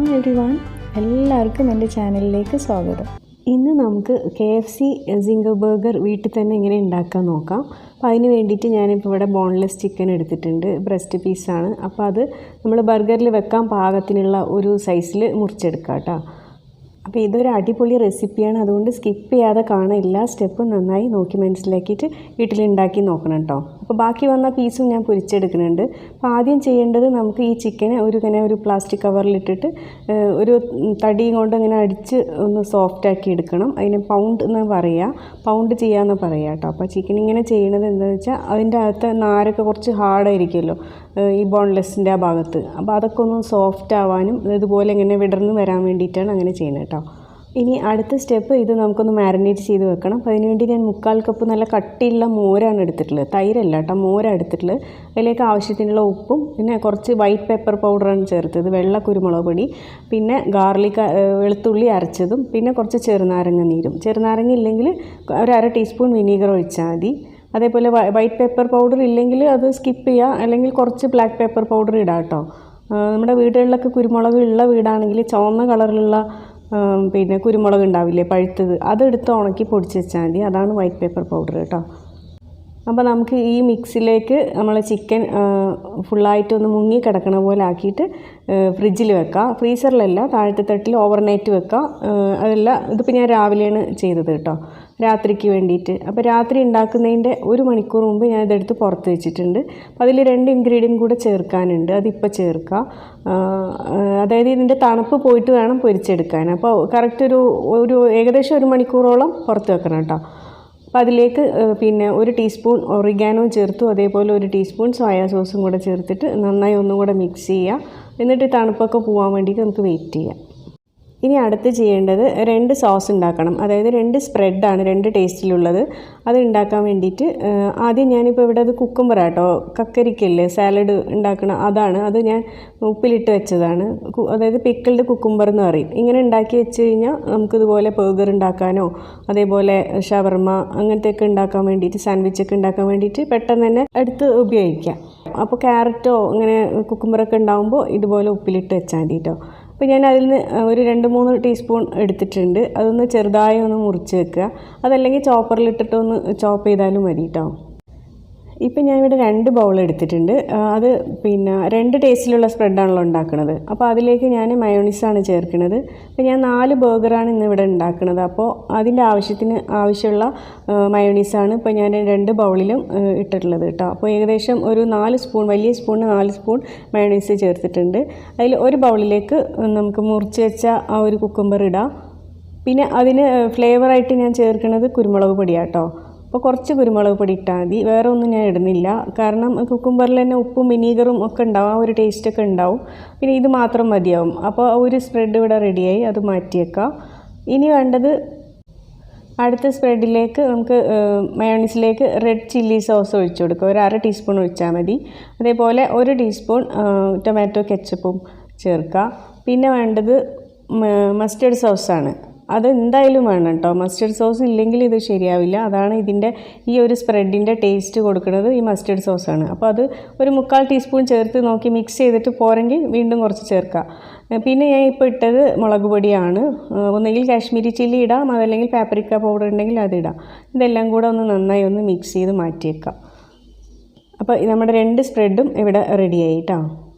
Morning everyone, എല്ലാവർക്കും എൻ്റെ ചാനലിലേക്ക് സ്വാഗതം. ഇന്ന് നമുക്ക് KFC സിംഗർ ബർഗർ വീട്ടിൽ തന്നെ എങ്ങനെ ഉണ്ടാക്കാൻ നോക്കാം. അപ്പോൾ അതിന് വേണ്ടിയിട്ട് ഞാനിപ്പോൾ ഇവിടെ ബോൺലെസ് ചിക്കൻ എടുത്തിട്ടുണ്ട്. ബ്രസ്റ്റ് പീസാണ്. അപ്പോൾ അത് നമ്മൾ ബർഗറിൽ വെക്കാൻ പാകത്തിനുള്ള ഒരു സൈസിൽ മുറിച്ചെടുക്കാം കേട്ടോ. അപ്പോൾ ഇതൊരു അടിപൊളി റെസിപ്പിയാണ്, അതുകൊണ്ട് സ്കിപ്പ് ചെയ്യാതെ കാണാൻ എല്ലാ സ്റ്റെപ്പും നന്നായി നോക്കി മനസ്സിലാക്കിയിട്ട് വീട്ടിലുണ്ടാക്കി നോക്കണം കേട്ടോ. അപ്പോൾ ബാക്കി വന്ന പീസും ഞാൻ പൊരിച്ചെടുക്കുന്നുണ്ട്. അപ്പോൾ ആദ്യം ചെയ്യേണ്ടത് നമുക്ക് ഈ ചിക്കനെ ഒരു പ്ലാസ്റ്റിക് കവറിലിട്ടിട്ട് ഒരു തടിയും കൊണ്ട് ഇങ്ങനെ അടിച്ച് ഒന്ന് സോഫ്റ്റാക്കി എടുക്കണം. അതിന് പൗണ്ട് എന്ന് പറയുക, പൗണ്ട് ചെയ്യാമെന്ന് പറയുക കേട്ടോ. അപ്പോൾ ചിക്കൻ ഇങ്ങനെ ചെയ്യണത് എന്താണെന്ന് വെച്ചാൽ അതിൻ്റെ അകത്ത് നാരൊക്കെ കുറച്ച് ഹാർഡായിരിക്കുമല്ലോ ഈ ബോൺലെസ്സിൻ്റെ ആ ഭാഗത്ത്. അപ്പോൾ അതൊക്കെ ഒന്ന് സോഫ്റ്റ് ആവാനും ഇതുപോലെ ഇങ്ങനെ വിടർന്ന് വരാൻ വേണ്ടിയിട്ടാണ് അങ്ങനെ ചെയ്യുന്നത് കേട്ടോ. ഇനി അടുത്ത സ്റ്റെപ്പ്, ഇത് നമുക്കൊന്ന് മാരിനേറ്റ് ചെയ്ത് വെക്കണം. അപ്പോൾ അതിനുവേണ്ടി ഞാൻ 3/4 കപ്പ് നല്ല കട്ടിയുള്ള മോരാണ് എടുത്തിട്ടുള്ളത്, തൈരല്ല കേട്ടോ, മോരാണ് എടുത്തിട്ടുള്ളത്. അതിലേക്ക് ആവശ്യത്തിനുള്ള ഉപ്പും പിന്നെ കുറച്ച് വൈറ്റ് പെപ്പർ പൗഡറാണ് ചേർത്തത്, വെള്ള കുരുമുളക് പൊടി, പിന്നെ ഗാർലിക് വെളുത്തുള്ളി അരച്ചതും, പിന്നെ കുറച്ച് ചെറുനാരങ്ങ നീരും. ചെറുനാരങ്ങ ഇല്ലെങ്കിൽ ഒരു 1/2 ടീസ്പൂൺ വിനീഗർ ഒഴിച്ചാൽ മതി. അതേപോലെ വൈറ്റ് പെപ്പർ പൗഡർ ഇല്ലെങ്കിൽ അത് സ്കിപ്പ് ചെയ്യുക, അല്ലെങ്കിൽ കുറച്ച് ബ്ലാക്ക് പെപ്പർ പൗഡർ ഇടാം കേട്ടോ. നമ്മുടെ വീടുകളിലൊക്കെ കുരുമുളക് ഉള്ള വീടാണെങ്കിൽ ചുവന്ന കളറിലുള്ള പിന്നെ കുരുമുളക് ഉണ്ടാവില്ലേ പഴുത്തത്, അതെടുത്ത് ഉണക്കി പൊടിച്ച് വെച്ചാൽ മതി. അതാണ് വൈറ്റ് പേപ്പർ പൗഡർ കേട്ടോ. അപ്പോൾ നമുക്ക് ഈ മിക്സിലേക്ക് നമ്മൾ ചിക്കൻ ഫുള്ളായിട്ടൊന്ന് മുങ്ങി കിടക്കണ പോലെ ആക്കിയിട്ട് ഫ്രിഡ്ജിൽ വെക്കാം. ഫ്രീസറിലല്ല, താഴത്തെ തട്ടിൽ ഓവർനൈറ്റ് വെക്കാം. അതല്ല, ഇതിപ്പോൾ ഞാൻ രാവിലെയാണ് ചെയ്തത് കേട്ടോ, രാത്രിക്ക് വേണ്ടിയിട്ട്. അപ്പോൾ രാത്രി ഉണ്ടാക്കുന്നതിൻ്റെ 1 മണിക്കൂർ മുമ്പ് ഞാൻ ഇതെടുത്ത് പുറത്ത് വെച്ചിട്ടുണ്ട്. അപ്പോൾ അതിൽ 2 ഇൻഗ്രീഡിയൻറ്റ് കൂടെ ചേർക്കാനുണ്ട്, അതിപ്പോൾ ചേർക്കാം. അതായത് ഇതിൻ്റെ തണുപ്പ് പോയിട്ട് വേണം പൊരിച്ചെടുക്കാൻ. അപ്പോൾ കറക്റ്റ് ഒരു ഏകദേശം 1 മണിക്കൂറോളം പുറത്ത് വെക്കണം കേട്ടോ. അപ്പോൾ അതിലേക്ക് പിന്നെ 1 ടീസ്പൂൺ ഒറിഗാനോ ചേർത്തു, അതേപോലെ 1 ടീസ്പൂൺ സോയാ സോസും കൂടെ ചേർത്തിട്ട് നന്നായി ഒന്നും കൂടെ മിക്സ് ചെയ്യുക. എന്നിട്ട് തണുപ്പൊക്കെ പോകാൻ വേണ്ടിയിട്ട് നമുക്ക് വെയിറ്റ് ചെയ്യാം. ഇനി അടുത്ത് ചെയ്യേണ്ടത് 2 സോസ് ഉണ്ടാക്കണം. അതായത് 2 സ്പ്രെഡാണ്, 2 ടേസ്റ്റിലുള്ളത്. അത് ഉണ്ടാക്കാൻ വേണ്ടിയിട്ട് ആദ്യം ഞാനിപ്പോൾ ഇവിടെ അത് കുക്കുംബറാട്ടോ, കക്കരിക്കല്ലേ സാലഡ് ഉണ്ടാക്കണം, അതാണ്. അത് ഞാൻ ഉപ്പിലിട്ട് വെച്ചതാണ്. അതായത് പിക്കിൾഡ് കുക്കുംബർ എന്ന് പറയും. ഇങ്ങനെ ഉണ്ടാക്കി വെച്ച് കഴിഞ്ഞാൽ നമുക്കിതുപോലെ ബർഗർ ഉണ്ടാക്കാനോ അതേപോലെ ഷവർമ അങ്ങനത്തെയൊക്കെ ഉണ്ടാക്കാൻ വേണ്ടിയിട്ട്, സാൻഡ്വിച്ചൊക്കെ ഉണ്ടാക്കാൻ വേണ്ടിയിട്ട് പെട്ടെന്ന് തന്നെ എടുത്ത് ഉപയോഗിക്കാം. അപ്പോൾ ക്യാരറ്റോ അങ്ങനെ കുക്കുംബറൊക്കെ ഉണ്ടാകുമ്പോൾ ഇതുപോലെ ഉപ്പിലിട്ട് വെച്ചാൽ മതി കേട്ടോ. അപ്പോൾ ഞാൻ അതിൽ നിന്ന് ഒരു 2-3 ടീസ്പൂൺ എടുത്തിട്ടുണ്ട്. അതൊന്ന് ചെറുതായി ഒന്ന് മുറിച്ച് വെക്കുക. അതല്ലെങ്കിൽ ചോപ്പറിലിട്ടിട്ടൊന്ന് ചോപ്പ് ചെയ്താലും മതി കേട്ടോ. ഇപ്പം ഞാനിവിടെ 2 ബൗൾ എടുത്തിട്ടുണ്ട്. അത് പിന്നെ 2 ടേസ്റ്റിലുള്ള സ്പ്രെഡാണല്ലോ ഉണ്ടാക്കുന്നത്. അപ്പോൾ അതിലേക്ക് ഞാൻ മയോണീസാണ് ചേർക്കുന്നത്. അപ്പോൾ ഞാൻ 4 ബർഗറാണ് ഇന്നിവിടെ ഉണ്ടാക്കുന്നത്. അപ്പോൾ അതിൻ്റെ ആവശ്യമുള്ള മയോണീസാണ് ഇപ്പോൾ ഞാൻ 2 ബൗളിലും ഇട്ടിട്ടുള്ളത് കേട്ടോ. അപ്പോൾ ഏകദേശം ഒരു 4 സ്പൂൺ, വലിയ സ്പൂണിന് 4 സ്പൂൺ മയോണീസ് ചേർത്തിട്ടുണ്ട്. അതിൽ 1 ബൗളിലേക്ക് നമുക്ക് മുറിച്ച് വെച്ച ആ ഒരു കുക്കുംബർ ഇടാം. പിന്നെ അതിന് ഫ്ലേവറായിട്ട് ഞാൻ ചേർക്കുന്നത് കുരുമുളക് പൊടിയാണ് കേട്ടോ. അപ്പോൾ കുറച്ച് കുരുമുളക് പൊടി ഇട്ടാൽ മതി, വേറെ ഒന്നും ഞാൻ ഇടുന്നില്ല. കാരണം കുക്കുംബറിൽ തന്നെ ഉപ്പും വിനീഗറും ഒക്കെ ഉണ്ടാവും, ആ ഒരു ടേസ്റ്റൊക്കെ ഉണ്ടാവും. പിന്നെ ഇത് മാത്രം മതിയാവും. അപ്പോൾ ഒരു സ്പ്രെഡ് ഇവിടെ റെഡിയായി, അത് മാറ്റിയേക്കാം. ഇനി വേണ്ടത് അടുത്ത സ്പ്രെഡിലേക്ക് നമുക്ക് മയോണീസിലേക്ക് റെഡ് ചില്ലി സോസ് ഒഴിച്ചു കൊടുക്കുക. ഒരു 1/2 ടീസ്പൂൺ ഒഴിച്ചാൽ മതി. അതേപോലെ 1 ടീസ്പൂൺ ടൊമാറ്റോ കെച്ചപ്പും ചേർക്കുക. പിന്നെ വേണ്ടത് മസ്റ്റേർഡ് സോസാണ്. അത് എന്തായാലും വേണം കേട്ടോ. മസ്റ്റേർഡ് സോസ് ഇല്ലെങ്കിൽ ഇത് ശരിയാവില്ല. അതാണ് ഇതിൻ്റെ ഈ ഒരു സ്പ്രെഡിൻ്റെ ടേസ്റ്റ് കൊടുക്കുന്നത്, ഈ മസ്റ്റേർഡ് സോസാണ്. അപ്പോൾ അത് ഒരു 3/4 ടീസ്പൂൺ ചേർത്ത് നോക്കി മിക്സ് ചെയ്തിട്ട് പോരെങ്കിൽ വീണ്ടും കുറച്ച് ചേർക്കാം. പിന്നെ ഞാൻ ഇപ്പോൾ ഇട്ടത് മുളക് പൊടിയാണ്. ഒന്നുകിൽ കാശ്മീരി ചില്ലി ഇടാം, അതല്ലെങ്കിൽ പാപ്രിക്ക പൗഡർ ഉണ്ടെങ്കിൽ അതിടാം. ഇതെല്ലാം കൂടെ ഒന്ന് നന്നായി ഒന്ന് മിക്സ് ചെയ്ത് മാറ്റിയേക്കാം. അപ്പോൾ നമ്മുടെ 2 സ്പ്രെഡും ഇവിടെ റെഡിയായി കേട്ടോ.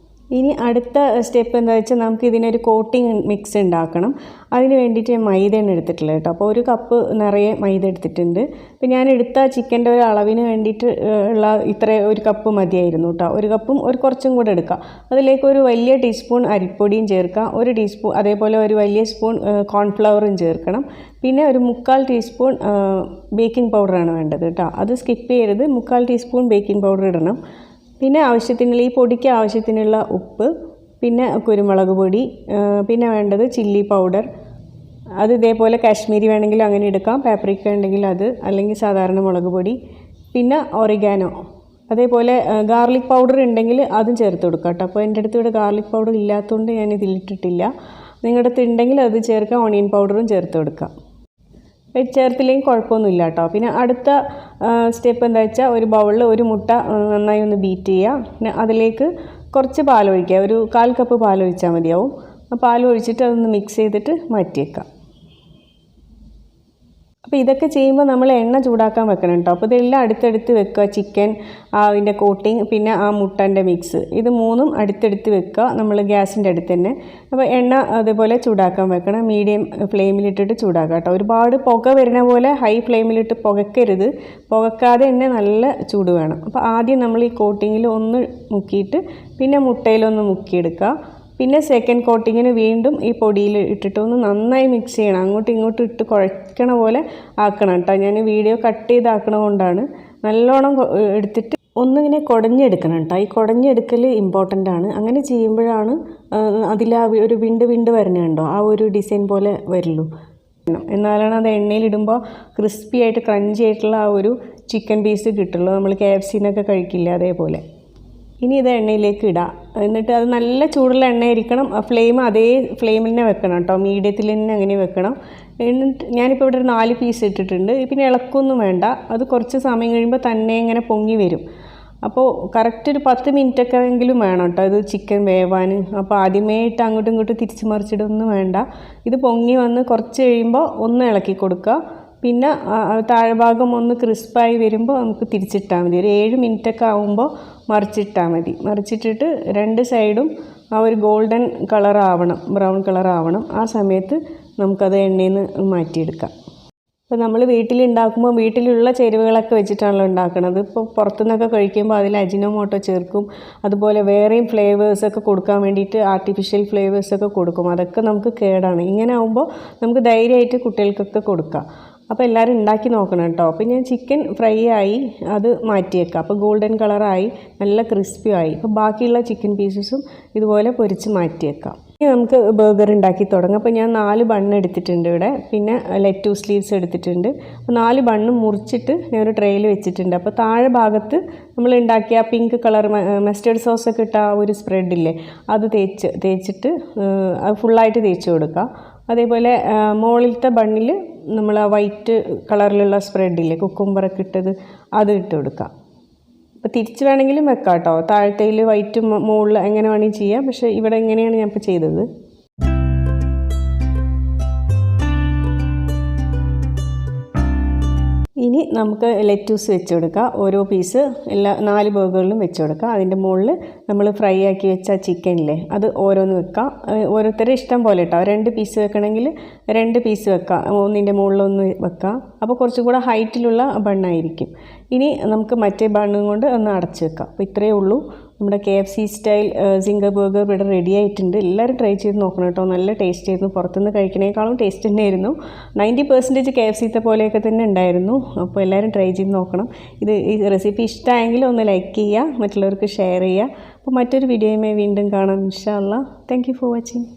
ഇനി അടുത്ത സ്റ്റെപ്പ് എന്താ വെച്ചാൽ നമുക്ക് ഇതിനൊരു കോട്ടിങ് മിക്സ് ഉണ്ടാക്കണം. അതിന് വേണ്ടിയിട്ട് ഞാൻ മൈദയാണ് എടുത്തിട്ടുള്ളത് കേട്ടോ. അപ്പോൾ 1 കപ്പ് നിറയെ മൈദ എടുത്തിട്ടുണ്ട്. അപ്പോൾ ഞാൻ എടുത്ത ചിക്കൻ്റെ ഒരു അളവിന് വേണ്ടിയിട്ട് ഉള്ള ഇത്ര 1 കപ്പ് മതിയായിരുന്നു കേട്ടോ. 1 കപ്പും കുറച്ചും കൂടെ എടുക്കാം. അതിലേക്ക് ഒരു വലിയ ടീസ്പൂൺ അരിപ്പൊടിയും ചേർക്കാം. 1 ടീസ്പൂൺ അതേപോലെ ഒരു വലിയ സ്പൂൺ കോൺഫ്ലവറും ചേർക്കണം. പിന്നെ ഒരു 3/4 ടീസ്പൂൺ ബേക്കിംഗ് പൗഡറാണ് വേണ്ടത് കേട്ടോ. അത് സ്കിപ്പ് ചെയ്യരുത്, 3/4 ടീസ്പൂൺ ബേക്കിംഗ് പൗഡർ ഇടണം. പിന്നെ ആവശ്യത്തിനുള്ള ഈ പൊടിക്ക് ആവശ്യത്തിനുള്ള ഉപ്പ്, പിന്നെ കുരുമുളക് പൊടി, പിന്നെ വേണ്ടത് ചില്ലി പൗഡർ. അത് ഇതേപോലെ കാശ്മീരി വേണമെങ്കിൽ അങ്ങനെ എടുക്കാം, പാപ്രിക്ക ഉണ്ടെങ്കിൽ അത്, അല്ലെങ്കിൽ സാധാരണ മുളക് പൊടി, പിന്നെ ഒറിഗാനോ. അതേപോലെ ഗാർലിക് പൗഡർ ഉണ്ടെങ്കിൽ അതും ചേർത്ത് കൊടുക്കാം കേട്ടോ. അപ്പോൾ എൻ്റെ അടുത്ത് ഇവിടെ ഗാർലിക് പൗഡർ ഇല്ലാത്തതുകൊണ്ട് ഞാൻ ഇതിലിട്ടിട്ടില്ല. നിങ്ങളുടെ അടുത്ത് ഉണ്ടെങ്കിൽ അത് ചേർക്കാം, ഓണിയൻ പൗഡറും ചേർത്ത് കൊടുക്കാം. ചേർത്തില്ലെങ്കിൽ കുഴപ്പമൊന്നുമില്ല കേട്ടോ. പിന്നെ അടുത്ത സ്റ്റെപ്പ് എന്താ വെച്ചാൽ ഒരു ബൗളിൽ 1 മുട്ട നന്നായി ഒന്ന് ബീറ്റ് ചെയ്യുക. പിന്നെ അതിലേക്ക് കുറച്ച് പാലൊഴിക്കുക, ഒരു 1/4 കപ്പ് പാലൊഴിച്ചാൽ മതിയാവും. പാൽ ഒഴിച്ചിട്ട് അതൊന്ന് മിക്സ് ചെയ്തിട്ട് മാറ്റി വെക്കാം. അപ്പോൾ ഇതൊക്കെ ചെയ്യുമ്പോൾ നമ്മൾ എണ്ണ ചൂടാക്കാൻ വെക്കണം കേട്ടോ. അപ്പോൾ ഇതെല്ലാം അടുത്തടുത്ത് വെക്കുക. ചിക്കൻ, അതിൻ്റെ കോട്ടിങ്, പിന്നെ ആ മുട്ടൻ്റെ മിക്സ്, ഇത് മൂന്നും അടുത്തടുത്ത് വെക്കുക നമ്മൾ ഗ്യാസിൻ്റെ അടുത്ത് തന്നെ. അപ്പോൾ എണ്ണ അതേപോലെ ചൂടാക്കാൻ വെക്കണം. മീഡിയം ഫ്ലെയിമിലിട്ടിട്ട് ചൂടാക്കുക കേട്ടോ. ഒരുപാട് പുക വരുന്ന പോലെ ഹൈ ഫ്ലെയിമിലിട്ട് പുകയ്ക്കരുത്. പുകക്കാതെ തന്നെ നല്ല ചൂട് വേണം. അപ്പോൾ ആദ്യം നമ്മൾ ഈ കോട്ടിങ്ങിൽ ഒന്ന് മുക്കിയിട്ട് പിന്നെ മുട്ടയിലൊന്ന് മുക്കിയെടുക്കുക. പിന്നെ സെക്കൻഡ് കോട്ടിങ്ങിന് വീണ്ടും ഈ പൊടിയിൽ ഇട്ടിട്ട് ഒന്ന് നന്നായി മിക്സ് ചെയ്യണം. അങ്ങോട്ടും ഇങ്ങോട്ടും ഇട്ട് കുഴക്കണ പോലെ ആക്കണം കേട്ടോ. ഞാൻ വീഡിയോ കട്ട് ചെയ്താക്കണ കൊണ്ടാണ്. നല്ലോണം എടുത്തിട്ട് ഒന്നിങ്ങനെ കുടഞ്ഞെടുക്കണം കേട്ടോ. ഈ കുടഞ്ഞെടുക്കൽ ഇമ്പോർട്ടൻ്റ് ആണ്. അങ്ങനെ ചെയ്യുമ്പോഴാണ് അതിൽ ആ ഒരു വിണ്ട് വരുന്നുണ്ടോ ആ ഒരു ഡിസൈൻ പോലെ വരുള്ളൂ. എന്നാലാണ് അത് എണ്ണയിലിടുമ്പോൾ ക്രിസ്പി ആയിട്ട് ക്രഞ്ചി ആയിട്ടുള്ള ആ ഒരു ചിക്കൻ പീസ് കിട്ടുള്ളൂ. നമ്മൾ KFCന്നൊക്കെ കഴിക്കില്ല അതേപോലെ. ഇനി ഇത് എണ്ണയിലേക്ക് ഇടാം. എന്നിട്ട് അത് നല്ല ചൂടുള്ള എണ്ണയായിരിക്കണം. ഫ്ലെയിം അതേ ഫ്ലെയിമിൽ തന്നെ വെക്കണം കേട്ടോ. മീഡിയത്തിൽ തന്നെ അങ്ങനെ വെക്കണം. എന്നിട്ട് ഞാനിപ്പോൾ ഇവിടെ ഒരു 4 പീസ് ഇട്ടിട്ടുണ്ട്. പിന്നെ ഇളക്കൊന്നും വേണ്ട. അത് കുറച്ച് സമയം കഴിയുമ്പോൾ തന്നെ ഇങ്ങനെ പൊങ്ങി വരും. അപ്പോൾ കറക്റ്റ് ഒരു 10 മിനിറ്റൊക്കെ എങ്കിലും വേണം കേട്ടോ ഇത് ചിക്കൻ വേവാൻ. അപ്പോൾ ആദ്യമേ ഇട്ട് അങ്ങോട്ടും ഇങ്ങോട്ടും തിരിച്ച് മറിച്ചിടൊന്നും വേണ്ട. ഇത് പൊങ്ങി വന്ന് കുറച്ച് കഴിയുമ്പോൾ ഒന്ന് ഇളക്കി കൊടുക്കുക. പിന്നെ താഴ്ഭാഗം ഒന്ന് ക്രിസ്പായി വരുമ്പോൾ നമുക്ക് തിരിച്ചിട്ടാൽ മതി. ഒരു 7 മിനിറ്റൊക്കെ ആകുമ്പോൾ മറിച്ചിട്ടാൽ മതി. മറിച്ചിട്ടിട്ട് 2 സൈഡും ആ ഒരു ഗോൾഡൻ കളറാവണം, ബ്രൗൺ കളറാവണം. ആ സമയത്ത് നമുക്കത് എണ്ണയിൽ നിന്ന് മാറ്റിയെടുക്കാം. അപ്പോൾ നമ്മൾ വീട്ടിലുണ്ടാക്കുമ്പോൾ വീട്ടിലുള്ള ചേരുവകളൊക്കെ വെച്ചിട്ടാണല്ലോ ഉണ്ടാക്കുന്നത്. ഇപ്പോൾ പുറത്തുനിന്നൊക്കെ കഴിക്കുമ്പോൾ അതിൽ അജിനോമോട്ടോ ചേർക്കും. അതുപോലെ വേറെയും ഫ്ലേവേഴ്സൊക്കെ കൊടുക്കാൻ വേണ്ടിയിട്ട് ആർട്ടിഫിഷ്യൽ ഫ്ലേവേഴ്സൊക്കെ കൊടുക്കും. അതൊക്കെ നമുക്ക് കേടാണ്. ഇങ്ങനെ ആകുമ്പോൾ നമുക്ക് ധൈര്യമായിട്ട് കുട്ടികൾക്കൊക്കെ കൊടുക്കാം. അപ്പോൾ എല്ലാവരും ഉണ്ടാക്കി നോക്കണം കേട്ടോ. അപ്പോൾ ഞാൻ ചിക്കൻ ഫ്രൈ ആയി അത് മാറ്റിയേക്കാം. അപ്പോൾ ഗോൾഡൻ കളറായി നല്ല ക്രിസ്പി ആയി. അപ്പോൾ ബാക്കിയുള്ള ചിക്കൻ പീസസും ഇതുപോലെ പൊരിച്ച് മാറ്റിയേക്കാം. ഇനി നമുക്ക് ബർഗർ ഉണ്ടാക്കി തുടങ്ങാം. അപ്പോൾ ഞാൻ 4 ബണ്ണ് എടുത്തിട്ടുണ്ട് ഇവിടെ. പിന്നെ ലെറ്റൂസ് ലീവ്സ് എടുത്തിട്ടുണ്ട്. അപ്പോൾ 4 ബണ്ണും മുറിച്ചിട്ട് ഞാൻ ഒരു ട്രേയിൽ വെച്ചിട്ടുണ്ട്. അപ്പോൾ താഴെ ഭാഗത്ത് നമ്മൾ ഉണ്ടാക്കിയ പിങ്ക് കളർ മസ്റ്റേർഡ് സോസൊക്കെ ഇട്ട ആ ഒരു സ്പ്രെഡില്ലേ അത് തേച്ചിട്ട് അത് ഫുള്ളായിട്ട് തേച്ച് കൊടുക്കുക. അതേപോലെ മുകളിലത്തെ ബണ്ണിൽ നമ്മൾ ആ വൈറ്റ് കളറിലുള്ള സ്പ്രെഡില്ലേ കുക്കുംബറൊക്കെ ഇട്ടത് അത് ഇട്ട് കൊടുക്കാം. അപ്പോൾ തിരിച്ച് വേണമെങ്കിലും വെക്കാം കേട്ടോ. താഴത്തേൽ വൈറ്റ് മുകളിൽ എങ്ങനെ വേണമെങ്കിൽ ചെയ്യാം. പക്ഷേ ഇവിടെ എങ്ങനെയാണ് ഞാൻ ഇപ്പോൾ ചെയ്തത്. ഇനി നമുക്ക് ലെറ്റൂസ് വെച്ച് കൊടുക്കാം. ഓരോ പീസ് എല്ലാ 4 ബർഗറിലും വെച്ച് കൊടുക്കാം. അതിൻ്റെ മുകളിൽ നമ്മൾ ഫ്രൈ ആക്കി വെച്ച ചിക്കനില്ലേ അത് ഓരോന്ന് വെക്കാം. ഓരോരുത്തരുടെ ഇഷ്ടം പോലെ കേട്ടോ. 2 പീസ് വെക്കണമെങ്കിൽ 2 പീസ് വെക്കാം. ഒന്നിൻ്റെ മുകളിലൊന്ന് വെക്കാം. അപ്പോൾ കുറച്ചും കൂടെ ഹൈറ്റിലുള്ള ബണ്ണായിരിക്കും. ഇനി നമുക്ക് മറ്റേ ബണ്ണും കൊണ്ട് ഒന്ന് അടച്ച് വെക്കാം. അപ്പോൾ ഇത്രയേ ഉള്ളൂ. നമ്മുടെ KFC സ്റ്റൈൽ സിംഗർ ബർഗർ ഇവിടെ റെഡി ആയിട്ടുണ്ട്. എല്ലാവരും ട്രൈ ചെയ്ത് നോക്കണം കേട്ടോ. നല്ല ടേസ്റ്റ് ആയിരുന്നു. പുറത്തുനിന്ന് കഴിക്കണേക്കാളും ടേസ്റ്റ് തന്നെയായിരുന്നു. 90% KFCത്തെ പോലെയൊക്കെ തന്നെ ഉണ്ടായിരുന്നു. അപ്പോൾ എല്ലാവരും ട്രൈ ചെയ്ത് നോക്കണം. ഈ റെസിപ്പി ഇഷ്ടമായെങ്കിൽ ഒന്ന് ലൈക്ക് ചെയ്യുക, മറ്റുള്ളവർക്ക് ഷെയർ ചെയ്യുക. അപ്പോൾ മറ്റൊരു വീഡിയോയുമായി വീണ്ടും കാണാം ഇൻഷാ അല്ലാഹ്. Thank you for watching.